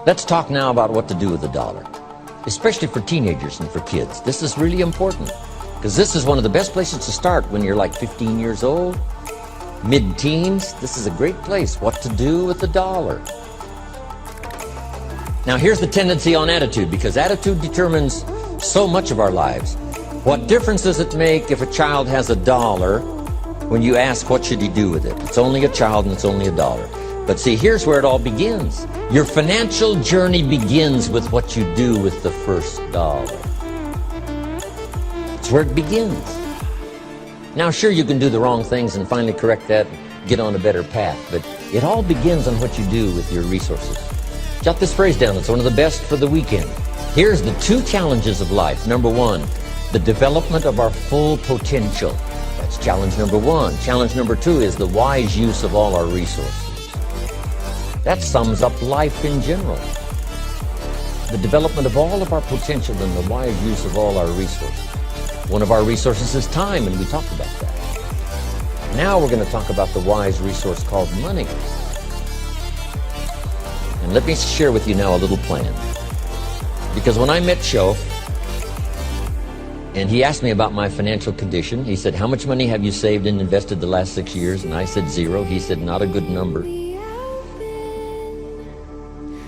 Let's talk now about what to do with the dollar, especially for teenagers and for kids. This is really important because this is one of the best places to start when you're like 15 years old, mid-teens. This is a great place. What to do with the dollar. Now here's the tendency on attitude, because attitude determines so much of our lives. What difference does it make if a child has $1 when you ask what should he do with it? It's only a child and it's only $1. But see, here's where it all begins. Your financial journey begins with what you do with the first $1. It's where it begins. Now sure, you can do the wrong things and finally correct that and get on a better path, but it all begins on what you do with your resources. Jot this phrase down. It's one of the best for the weekend. Here's the 2 challenges of life. Number 1, the development of our full potential. That's challenge number 1. Challenge number 2 is the wise use of all our resources. That sums up life in general. The development of all of our potential and the wise use of all our resources. One of our resources is time, and we talked about that. Now we're going to talk about the wise resource called money. And let me share with you now a little plan. Because when I met Shof, and he asked me about my financial condition, he said, how much money have you saved and invested the last 6 years? And I said 0. He said, not a good number.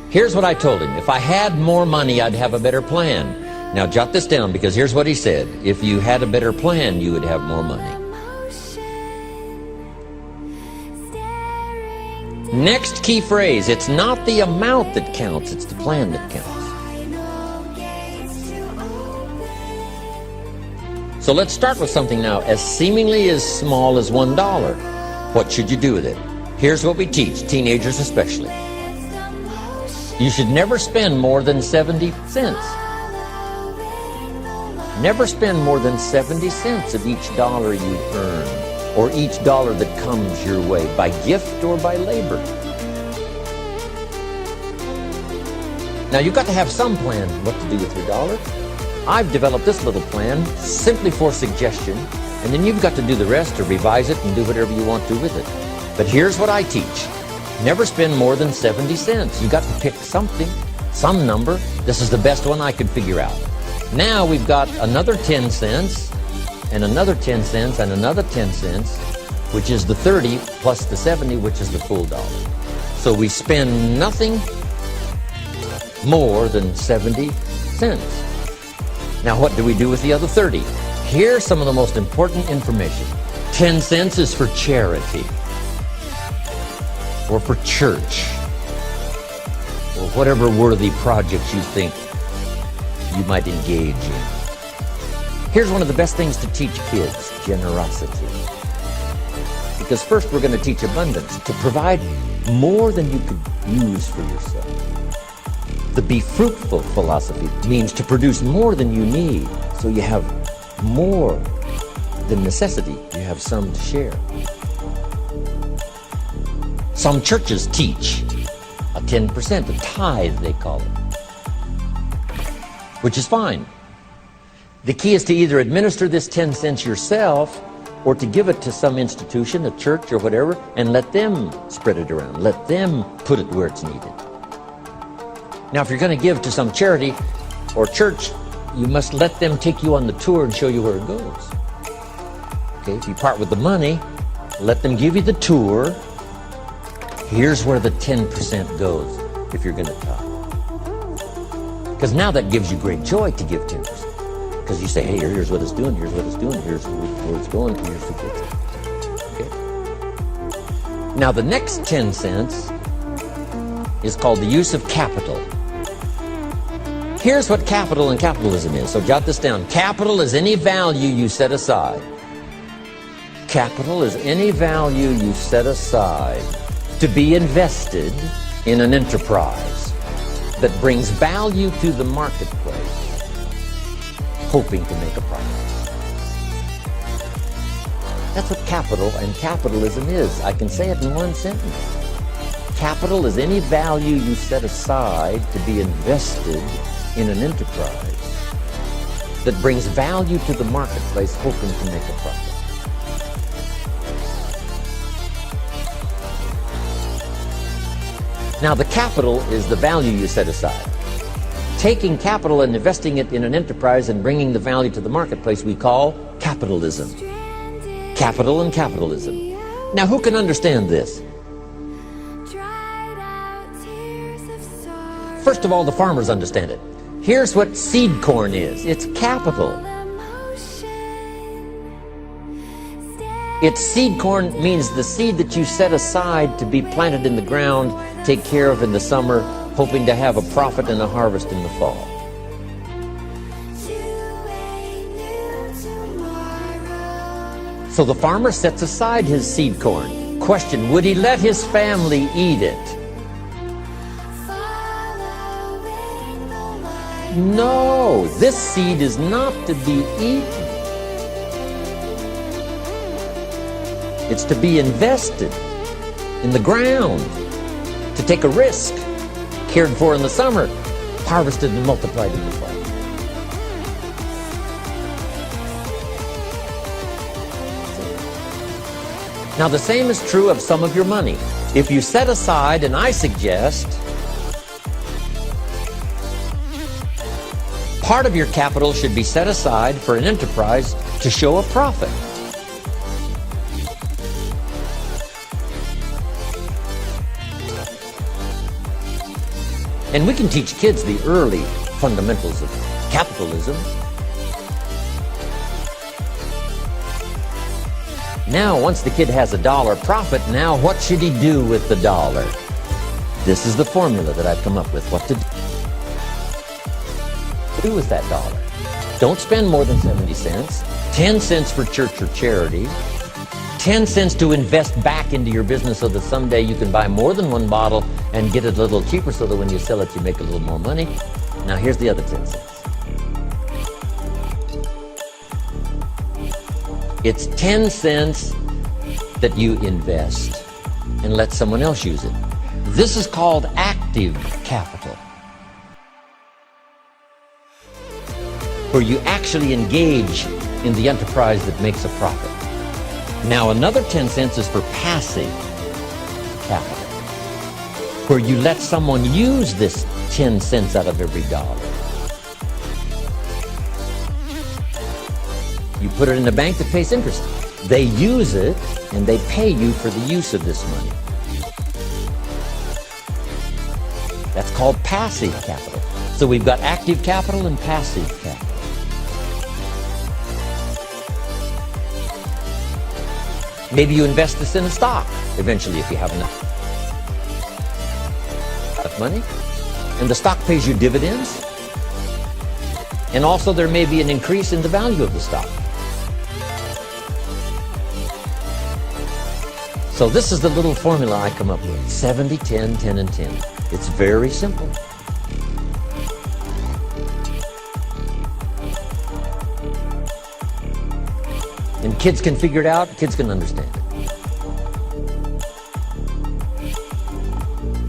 Here's what I told him. If I had more money, I'd have a better plan. Now jot this down, because here's what he said. If you had a better plan, you would have more money. Next key phrase, it's not the amount that counts, it's the plan that counts. So let's start with something now as seemingly as small as $1. What should you do with it? Here's what we teach, teenagers especially. You should never spend more than 70 cents. Never spend more than 70 cents of each dollar you earn, or each dollar that comes your way, by gift or by labor. Now you've got to have some plan what to do with your dollar. I've developed this little plan simply for suggestion, and then you've got to do the rest to revise it and do whatever you want to with it. But here's what I teach. Never spend more than 70 cents. You've got to pick something, some number. This is the best one I could figure out. Now we've got another 10 cents, and another 10 cents, and another 10 cents, which is the 30 plus the 70, which is the full dollar. So we spend nothing more than 70 cents. Now what do we do with the other 30? Here's some of the most important information. 10 cents is for charity, or for church, or whatever worthy projects you think you might engage in. Here's one of the best things to teach kids, generosity. Because first we're going to teach abundance, to provide more than you could use for yourself. The be fruitful philosophy means to produce more than you need, so you have more than necessity. You have some to share. Some churches teach a 10%, a tithe they call it, which is fine. The key is to either administer this 10 cents yourself or to give it to some institution, a church or whatever, and let them spread it around. Let them put it where it's needed. Now, if you're going to give to some charity or church, you must let them take you on the tour and show you where it goes. Okay, if you part with the money, let them give you the tour. Here's where the 10% goes if you're going to tithe. Because now that gives you great joy to give 10%. Because you say, hey, here's what it's doing, here's what it's doing, here's where it's going, here's what it's doing. Okay? Now the next 10 cents is called the use of capital. Here's what capital and capitalism is. So jot this down. Capital is any value you set aside. Capital is any value you set aside to be invested in an enterprise that brings value to the marketplace, hoping to make a profit. That's what capital and capitalism is. I can say it in one sentence. Capital is any value you set aside to be invested in an enterprise that brings value to the marketplace, hoping to make a profit. Now, the capital is the value you set aside. Taking capital and investing it in an enterprise and bringing the value to the marketplace we call capitalism. Capital and capitalism. Now, who can understand this? First of all, the farmers understand it. Here's what seed corn is. It's capital. It's seed corn means the seed that you set aside to be planted in the ground, take care of in the summer, hoping to have a profit and a harvest in the fall. So the farmer sets aside his seed corn. Question, would he let his family eat it? No, this seed is not to be eaten. It's to be invested in the ground, to take a risk, cared for in the summer, harvested and multiplied in the fall. Now, the same is true of some of your money. If you set aside, and I suggest, part of your capital should be set aside for an enterprise to show a profit. And we can teach kids the early fundamentals of capitalism. Now, once the kid has $1 profit, now what should he do with the dollar? This is the formula that I've come up with, what to do with that dollar. Don't spend more than 70 cents, 10 cents for church or charity, 10 cents to invest back into your business so that someday you can buy more than one bottle and get it a little cheaper so that when you sell it, you make a little more money. Now, here's the other 10 cents. It's 10 cents that you invest and let someone else use it. This is called active capital, where you actually engage in the enterprise that makes a profit. Now, another 10 cents is for passive capital, where you let someone use this 10 cents out of every dollar. You put it in a bank that pays interest. They use it, and they pay you for the use of this money. That's called passive capital. So we've got active capital and passive capital. Maybe you invest this in a stock eventually if you have enough money, and the stock pays you dividends, and also there may be an increase in the value of the stock. So this is the little formula I come up with: 70, 10, 10, and 10. It's very simple. And kids can figure it out, kids can understand it.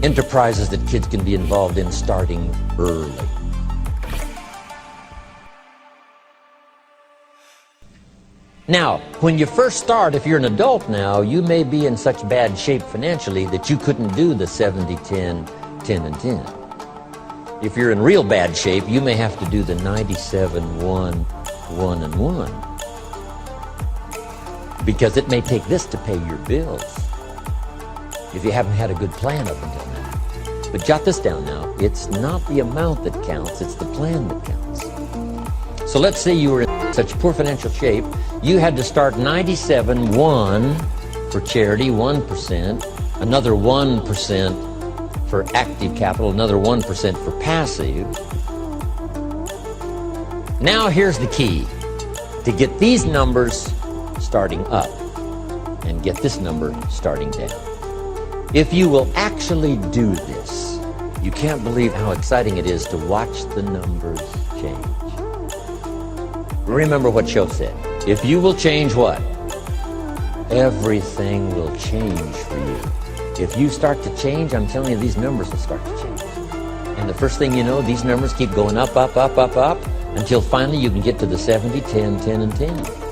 Enterprises that kids can be involved in starting early. Now, when you first start, if you're an adult now, you may be in such bad shape financially that you couldn't do the 70, 10, 10, and 10. If you're in real bad shape, you may have to do the 97, 1, 1, and 1. Because it may take this to pay your bills if you haven't had a good plan up until now. But jot this down now. It's not the amount that counts, it's the plan that counts. So let's say you were in such poor financial shape, you had to start 97, 1 for charity, 1%, another 1% for active capital, another 1% for passive. Now here's the key. To get these numbers starting up and get this number starting down. If you will actually do this, you can't believe how exciting it is to watch the numbers change. Remember what Cho said. If you will change what? Everything will change for you. If you start to change, I'm telling you, these numbers will start to change. And the first thing you know, these numbers keep going up, up, up, up, up, until finally you can get to the 70, 10, 10, and 10.